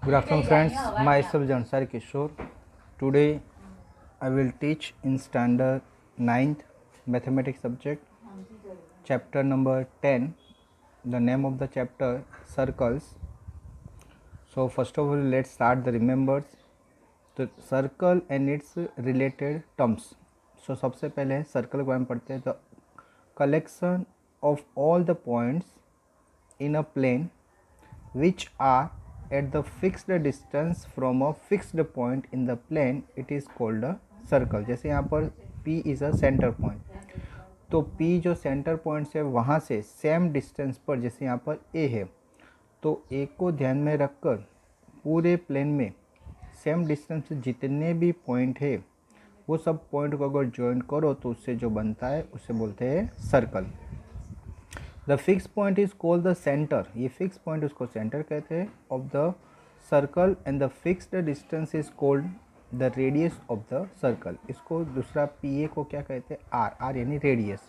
Good afternoon, friends. Myself Jansari Kishore. Today, I will teach in standard 9th mathematics subject, chapter number 10. The name of the chapter circles. So, first of all, let's start the remembers. The circle and its related terms. So, सबसे पहले circle के बारे में पढ़ते हैं. The collection of all the points in a plane which are at the fixed distance from a fixed point in the plane, it is called a circle. जैसे यहाँ पर P is a center point, तो P जो centre point है वहाँ से same distance पर, जैसे यहाँ पर A है, तो A को ध्यान में रखकर पूरे प्लेन में सेम डिस्टेंस से जितने भी पॉइंट है वो सब पॉइंट को अगर ज्वाइन करो तो उससे जो बनता है उसे बोलते हैं circle. The fix point is called the centre. ये फिक्स पॉइंट उसको सेंटर कहते हैं of the circle and the fixed distance is called the radius of the circle. इसको दूसरा पी ए को क्या कहते हैं? आर. आर यानी radius.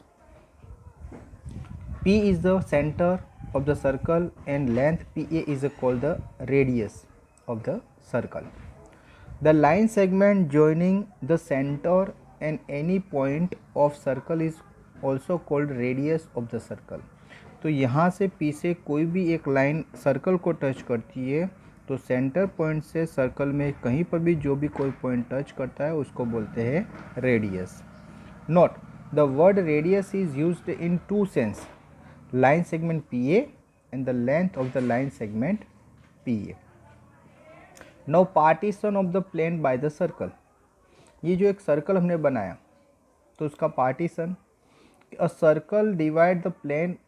P is the centre of the circle and length P A is called the radius of the circle. The line segment joining the center and any point of circle is also called radius of the circle. तो यहाँ से P से कोई भी एक line circle को touch करती है तो सेंटर पॉइंट से सर्कल में कहीं पर भी जो भी कोई पॉइंट टच करता है उसको बोलते हैं radius. Note the word radius is used in two sense, line segment P A and the length of the line segment P A. Now partition of the plane by the circle. ये जो एक circle हमने बनाया तो उसका partition, a circle divide the plane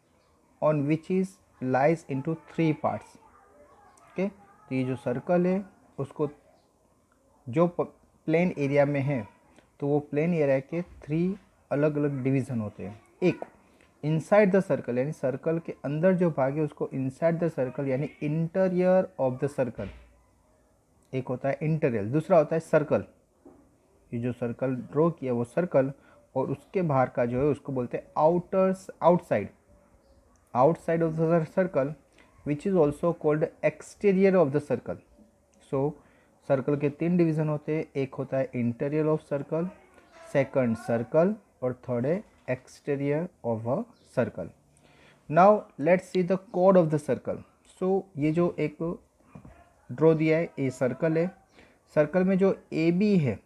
on which is lies into three parts. Okay, तो ये जो सर्कल है उसको जो प्लेन एरिया में है तो वो प्लेन एरिया के थ्री अलग अलग डिवीज़न होते हैं. एक इनसाइड द सर्कल यानी सर्कल के अंदर जो भाग है उसको इनसाइड द सर्कल यानी इंटीरियर ऑफ द सर्कल एक होता है इंटीरियर. दूसरा होता है सर्कल, ये जो सर्कल ड्रॉ किया वो सर्कल, और उसके बाहर का जो है उसको बोलते हैं outers, outside, outside of the circle which is also called exterior of the circle. So circle के तीन डिवीज़न होते हैं, एक होता है interior of circle, second circle और थर्ड है exterior of a circle. Now let's see the कोड ऑफ द सर्कल. सो ये जो एक ड्रॉ दिया है ये सर्कल है. सर्कल में जो ए बी है,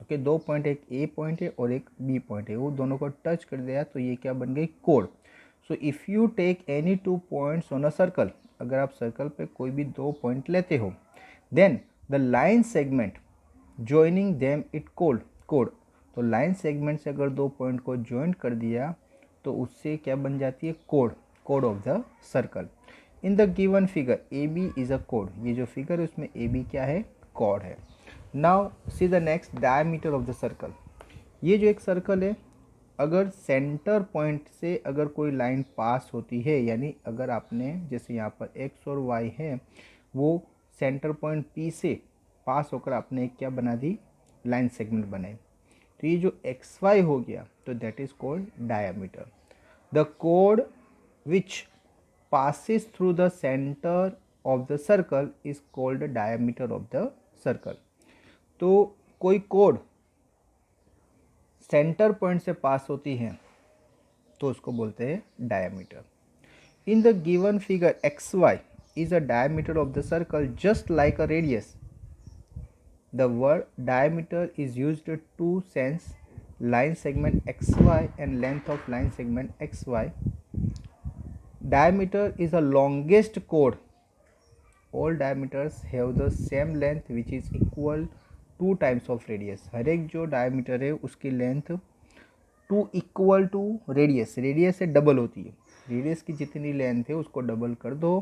ओके, दो पॉइंट, एक ए पॉइंट है और एक बी पॉइंट है, वो दोनों को टच कर दिया तो ये क्या बन गई? कोड. So if you take any two points on a circle, अगर आप सर्कल पे कोई भी दो पॉइंट लेते हो, then the line segment joining them it called कोड. तो लाइन सेगमेंट से अगर दो पॉइंट को ज्वाइन कर दिया तो उससे क्या बन जाती है? Code, code of the circle. In the given figure A B is a code. ये जो फिगर है उसमें ए बी क्या है? कोड है. Now see the next diameter of the circle. ये जो एक सर्कल है, अगर सेंटर पॉइंट से अगर कोई लाइन पास होती है, यानी अगर आपने जैसे यहाँ पर एक्स और वाई है वो सेंटर पॉइंट पी से पास होकर आपने एक क्या बना दी? लाइन सेगमेंट बनाई, तो ये जो एक्स वाई हो गया तो that is called diameter. The code which passes through the center of the circle is called the diameter of the circle. तो कोई कोड सेंटर पॉइंट से पास होती है तो उसको बोलते हैं diameter. In the given figure X Y is a diameter of the circle just like a radius. The word diameter is used to sense line segment xy and length of line segment xy. Diameter is the longest chord. All diameters have the same length which is equal 2 times of radius. हर एक जो diameter है उसकी length 2 equal to radius, radius से double होती है. Radius की जितनी लेंथ है उसको डबल कर दो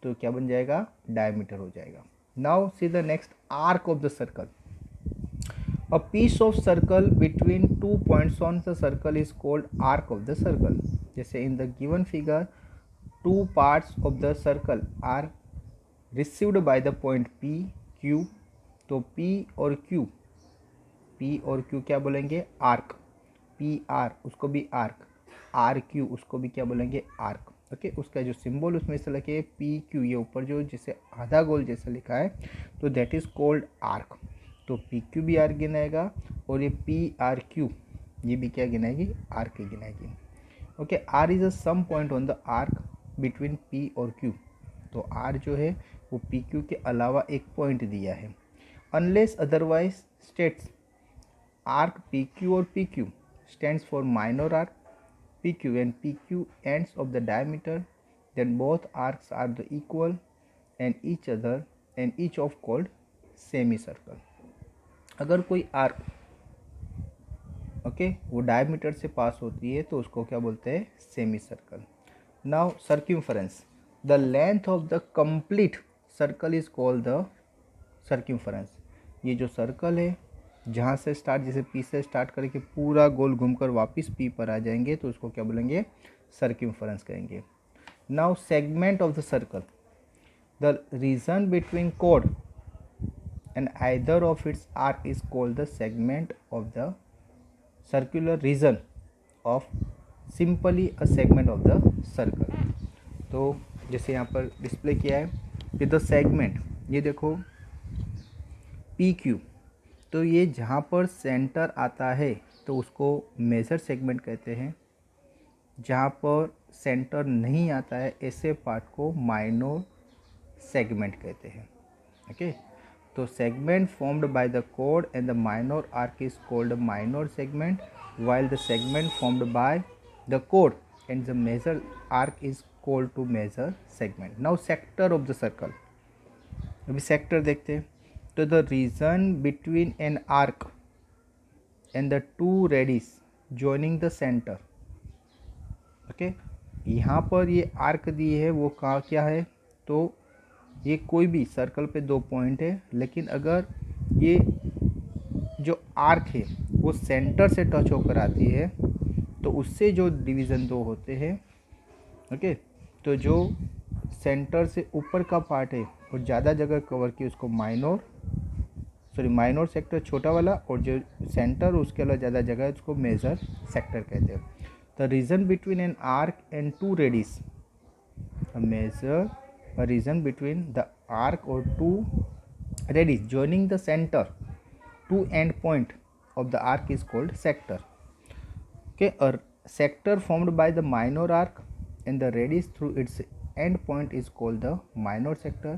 तो क्या बन जाएगा? डायमीटर हो जाएगा. Now see the next arc of the circle. A piece of circle between two points on the circle is called arc of the circle. जैसे in the given figure two parts of the circle are received by the point P, Q. तो P और Q क्या बोलेंगे? Arc. P R उसको भी arc, R Q उसको भी क्या बोलेंगे? आर्क. ओके, उसका जो सिंबल उसमें से लिखे पी क्यू, ये ऊपर जो जिसे आधा गोल जैसा लिखा है तो दैट इज़ कॉल्ड आर्क। तो पी क्यू भी आर्क गिनाएगा और ये पी आर क्यू ये भी क्या गिनाएगी, आर्क ही गिनाएगी। Okay, R is a some point on the arc between P और क्यू। तो आर जो है वो पी क्यू के अलावा एक पॉइंट दिया है। Unless otherwise states arc P Q और P Q stands for minor arc PQ and PQ ends of the diameter, then both arcs are the equal and each other and each of called semicircle। अगर कोई arc okay वो diameter से पास होती है तो उसको क्या बोलते हैं, semi circle. Now circumference, the length of the complete circle is called the circumference. ये जो सर्कल है जहाँ से स्टार्ट, जैसे पी से स्टार्ट करके पूरा गोल घूमकर वापस पी पर आ जाएंगे तो उसको क्या बोलेंगे, सर्क्यूमफरेंस कहेंगे। Now segment of the circle, the region between code and either of its arc is called the segment of the circular region of simply a segment of the circle. तो जैसे यहाँ पर डिस्प्ले किया है कि द सेगमेंट, ये देखो P Q, तो ये जहाँ पर सेंटर आता है तो उसको मेजर सेगमेंट कहते हैं। जहाँ पर सेंटर नहीं आता है ऐसे पार्ट को माइनर सेगमेंट कहते हैं। ओके, तो segment formed by the code and the minor arc is called minor segment, while the segment formed by the chord and the major arc is called to major segment। now sector of the circle, अभी sector देखते हैं। तो the region between an arc and the two reddish joining the centre. Okay, यहाँ पर ये arc दी है वो कहाँ क्या है, तो ये कोई भी सर्कल पे दो पॉइंट है, लेकिन अगर ये जो आर्क है वो सेंटर से टच होकर आती है तो उससे जो डिवीज़न दो होते हैं। ओके, तो जो सेंटर से ऊपर का पार्ट है और ज़्यादा जगह कवर की उसको माइनर सेक्टर छोटा वाला, और जो सेंटर उसके अलावा ज़्यादा जगह है उसको मेजर सेक्टर कहते हैं। The region between an arc and two radius, major region between the arc और two reddish joining the centre to end point of the arc is called sector। Okay, a sector formed by the minor arc and the radius through its end point is called the minor sector,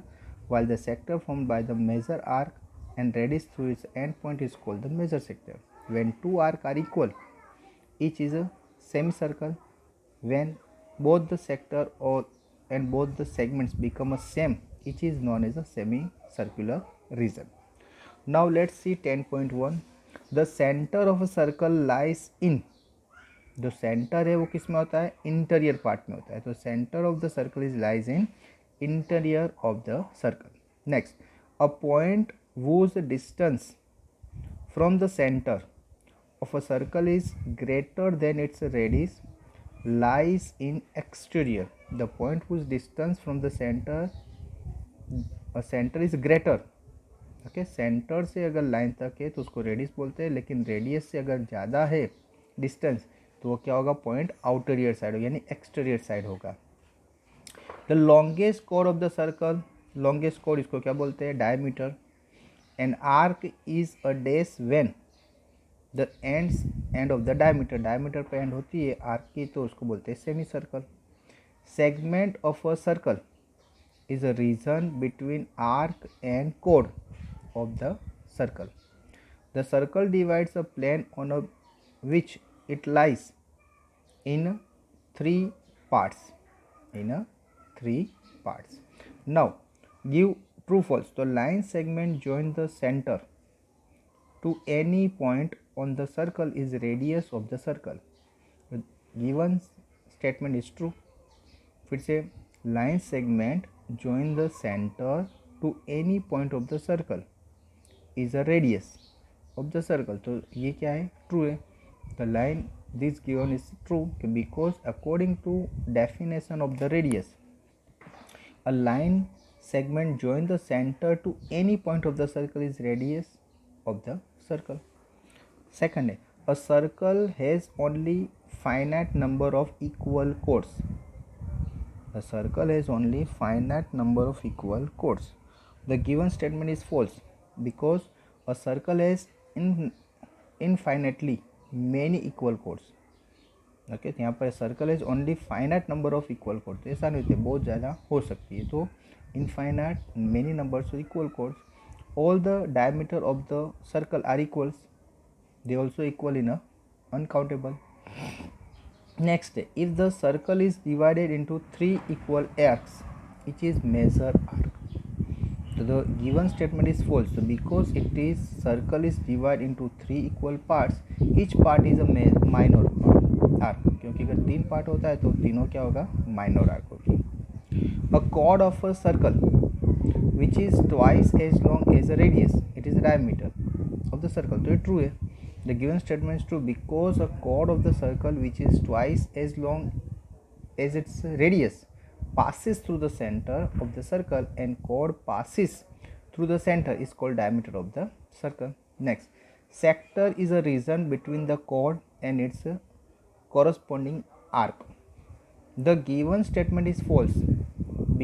while the sector formed by the major arc and radius through its end point is called the major sector। when two arcs are equal, each is a semicircle। when both the sector or and both the segments become a same, each is known as a semicircular region। now let's see 10.1, the center of a circle lies in, जो centre है वो किस में होता है, interior part में होता है। तो centre of the circle is lies in interior of the circle. Next, a point whose distance from the center of a circle is greater than its radius lies in exterior। the point whose distance from the center is greater, okay, centre से अगर line तक है तो उसको radius बोलते हैं, लेकिन radius से अगर ज़्यादा है डिस्टेंस तो वो क्या होगा, पॉइंट आउटरियर साइड होगा, यानी एक्सटीरियर साइड होगा। The longest core of the circle, longest core इसको क्या बोलते हैं, diameter. An arc is a dash when the end of the diameter, diameter पे एंड होती है आर्क की तो उसको बोलते हैं semi circle. Segment of a circle is a region between arc and code of the circle। the circle divides a plane on which it lies in three parts, now give true false। the line segment join the center to any point on the circle is radius of the circle। given statement is true। फिर से line segment join the center to any point of the circle is a radius of the circle। तो ये क्या है, true है। the line this given is true because according to definition of the radius, a line segment join the center to any point of the circle is radius of the circle। second है, a circle has only finite number of equal chords। The circle has only finite number of equal chords. The given statement is false because a circle has infinitely many equal chords. Okay, तो यहाँ पर circle is only finite number of equal code, तो ऐसा नहीं होता, बहुत ज़्यादा हो सकती है. तो infinite many numbers of equal chords. All the diameter of the circle are equals, they also equal in uncountable. Next, if the circle is divided into 3 equal arcs which is major arc. So the given statement is false. So because it is circle is divided into 3 equal parts, each part is a minor arc. क्योंकि अगर 3 part होता है तो तीनों क्या होगा, minor arc होगी. A chord of a circle which is twice as long as a radius, it is the diameter of the circle. तो ये true है. The given statement is true because a chord of the circle which is twice as long as its radius passes through the center of the circle, and chord passes through the center is called diameter of the circle. Next, sector is a region between the chord and its corresponding arc. The given statement is false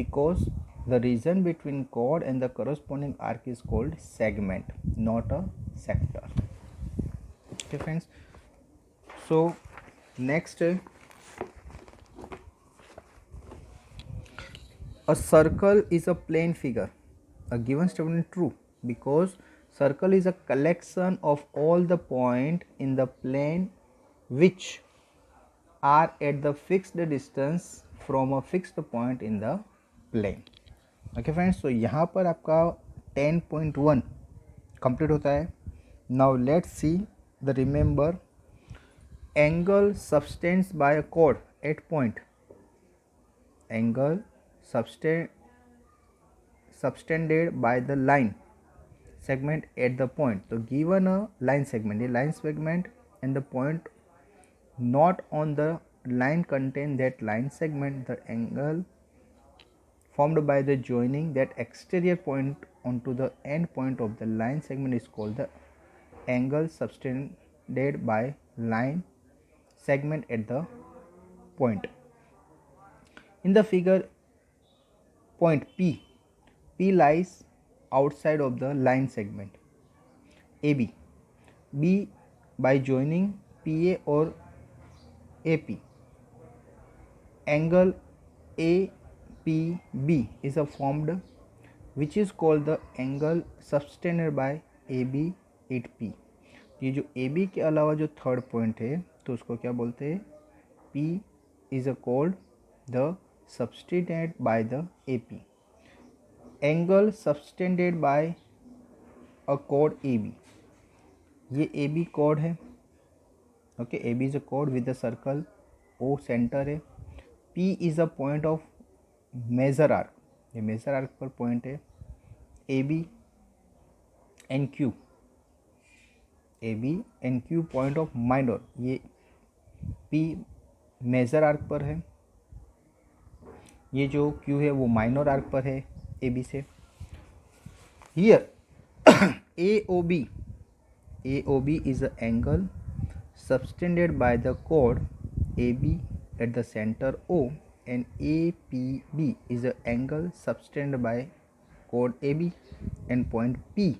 because the region between chord and the corresponding arc is called segment, not a sector. Okay friends, so next, a circle is a plane figure. A given statement is true because circle is a collection of all the points in the plane which are at the fixed distance from a fixed point in the plane. Okay friends, so यहाँ पर आपका 10.1 complete होता है. Now let's see the remember angle subtended by a chord at point. Angle subtended by the line segment at the point. So given a line segment, a line segment and the point not on the line contain that line segment, the angle formed by the joining that exterior point onto the end point of the line segment is called the angle subtended by line segment at the point. In the figure, point P lies outside of the line segment AB. B by joining PA or AP. Angle APB is formed which is called the angle subtended by AB at P. ये जो AB के अलावा जो third point है तो उसको क्या बोलते हैं, P is called the subtended by the AP. Angle subtended by a chord AB. ये AB chord है. Okay, AB is a chord with the circle, O center है. P is a point of measure arc. ये measure arc पर point है. AB and Q. AB and Q point of minor. ये P measure arc पर है. ये जो Q है वो माइनर आर्क पर है AB से. Here AOB is an angle subtended by the chord AB at the center O, and APB is an angle subtended by chord AB and point P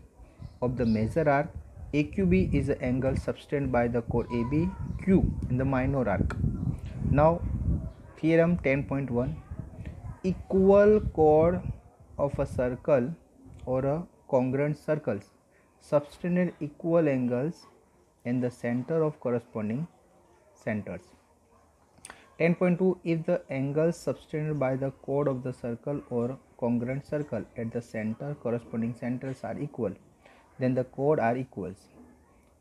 of the major arc. AQB is an angle subtended by the chord AB Q in the minor arc. Now theorem 10.1. Equal chord of a circle or a congruent circles subtended equal angles in the center of corresponding centers. 10.2. If the angles subtended by the chord of the circle or congruent circle at the center corresponding centers are equal, then the chord are equals.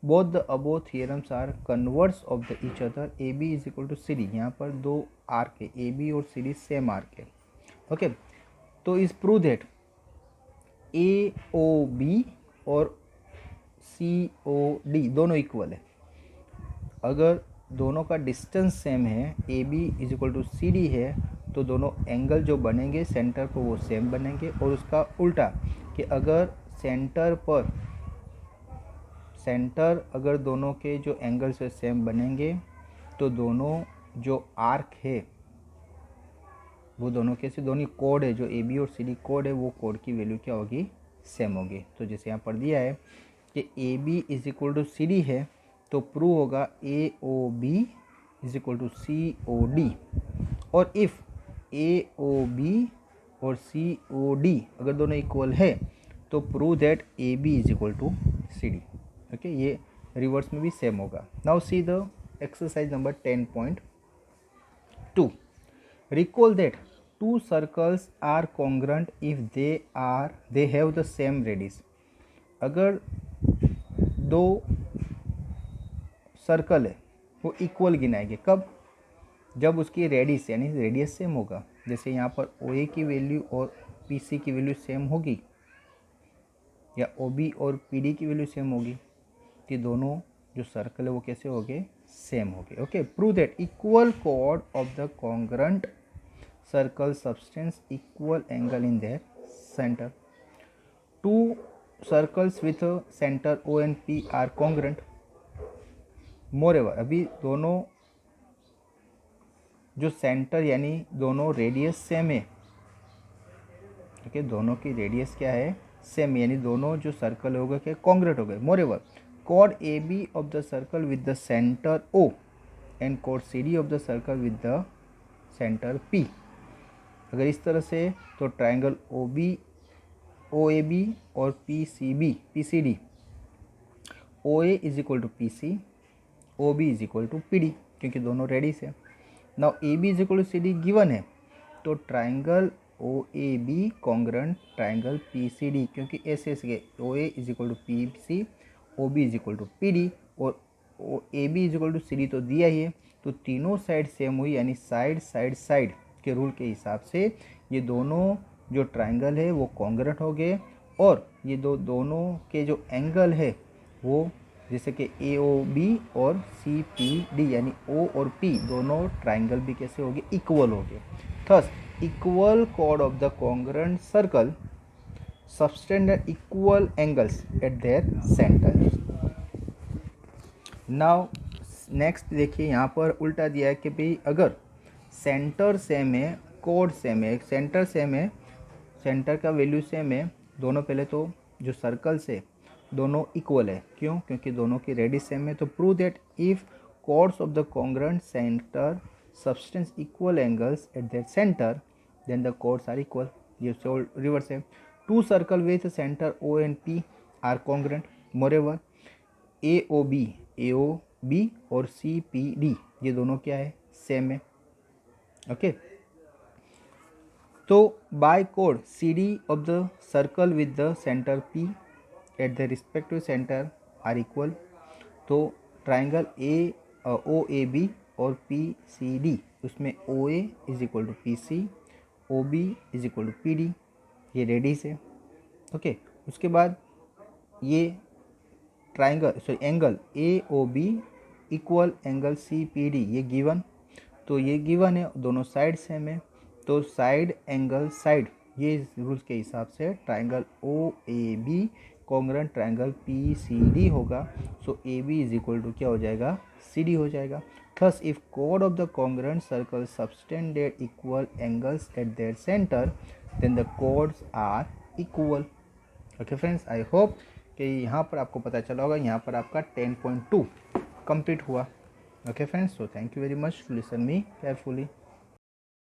Both the above theorems are converse of the each other. AB is equal to CD. यहाँ पर दो arc है, AB और CD same arc है. Okay, तो इस prove that AOB और COD दोनों इक्वल है. अगर दोनों का डिस्टेंस सेम है, AB is equal to CD है, तो दोनों एंगल जो बनेंगे सेंटर पर वो सेम बनेंगे. और उसका उल्टा कि अगर सेंटर अगर दोनों के जो एंगल से सेम बनेंगे तो दोनों जो आर्क है वो दोनों कैसे, दोनों कोड है जो ए बी और सी डी कोड है, वो कोड की वैल्यू क्या होगी, सेम होगी। तो जैसे यहाँ पर दिया है कि A B is equal to C D है, तो प्रूव होगा A O B is equal to C O D. और इफ़ ए ओ बी और सी ओ डी अगर दोनों इक्वल है तो prove that A B is equal to C D. Okay, ये रिवर्स में भी सेम होगा। Now see the exercise number 10.2। Recall that two circles are congruent if they have the same radius। अगर दो सर्कल है वो इक्वल गिनाएंगे, कब, जब उसकी रेडियस यानी रेडियस सेम होगा। जैसे यहाँ पर ओ ए की वैल्यू और पी सी की वैल्यू सेम होगी, या ओ बी और पी डी की वैल्यू सेम होगी, तो दोनों जो सर्कल है वो कैसे हो गए, सेम हो गए। ओके, प्रूव दैट इक्वल कोड of the congruent circle subtends equal angle in their centre. Two circles with centre O and P are congruent. Moreover, अभी दोनों जो सेंटर यानी दोनों रेडियस सेम है। ओके, दोनों की रेडियस क्या है, सेम, यानी दोनों जो सर्कल हो गए क्या, कॉन्ग्रुएंट हो गए। Moreover, chord AB of the circle with the center O and chord CD of the circle with the center P। अगर इस तरह से तो ट्राइंगल OAB और PCD OA is equal to PC, OB is equal to PD, क्योंकि दोनों radius है। Now AB is equal to CD given है, तो triangle OAB congruent triangle PCD, क्योंकि ऐसे OA is equal to PC, OB is equal to PD और AB is equal to CD तो दिया ही है, तो तीनों साइड सेम हुई, यानी साइड के रूल के हिसाब से ये दोनों जो ट्राइंगल है वो कॉन्ग्रुएंट हो गए। और ये दोनों के जो एंगल है वो जैसे कि AOB और CPD यानी O और P दोनों ट्राइंगल भी कैसे हो गए, इक्वल हो गए। थस इक्वल कोड of the congruent circle subtend equal angles at their centers। Now next देखिए, यहाँ पर उल्टा दिया है कि भाई अगर सेंटर सेम है, कोड सेम है, सेंटर सेम है, सेंटर का वैल्यू सेम है, दोनों पहले तो जो सर्कल्स है दोनों इक्वल है। क्यों, क्योंकि दोनों की रेडियस सेम है। तो prove that if chords of the congruent centre subtends equal angles at their centre then the chords are equal. ये रिवर्स है। Two circle with center O and P are congruent। Moreover, AOB और CPD ये दोनों क्या है, same है। Okay, तो bye code CD of the circle with the center P at the respective center are equal। तो triangle OAB और PCD उसमें OA is equal to PC, OB is equal to PD, ये radius है। Okay, उसके बाद ये triangle angle AOB equal angle CPD ये given, तो ये गिवन है, दोनों साइड सेम है, तो साइड एंगल साइड ये रूल्स के हिसाब से triangle OAB congruent triangle PCD होगा। So AB is equal to क्या हो जाएगा, CD हो जाएगा। Thus if code of the congruent circle subtended equal angles at their centre then the chords are equal. Okay friends, I hope कि यहाँ पर आपको पता चला होगा, यहाँ पर आपका 10.2 कंप्लीट हुआ। Okay friends, so thank you very much to listen me carefully.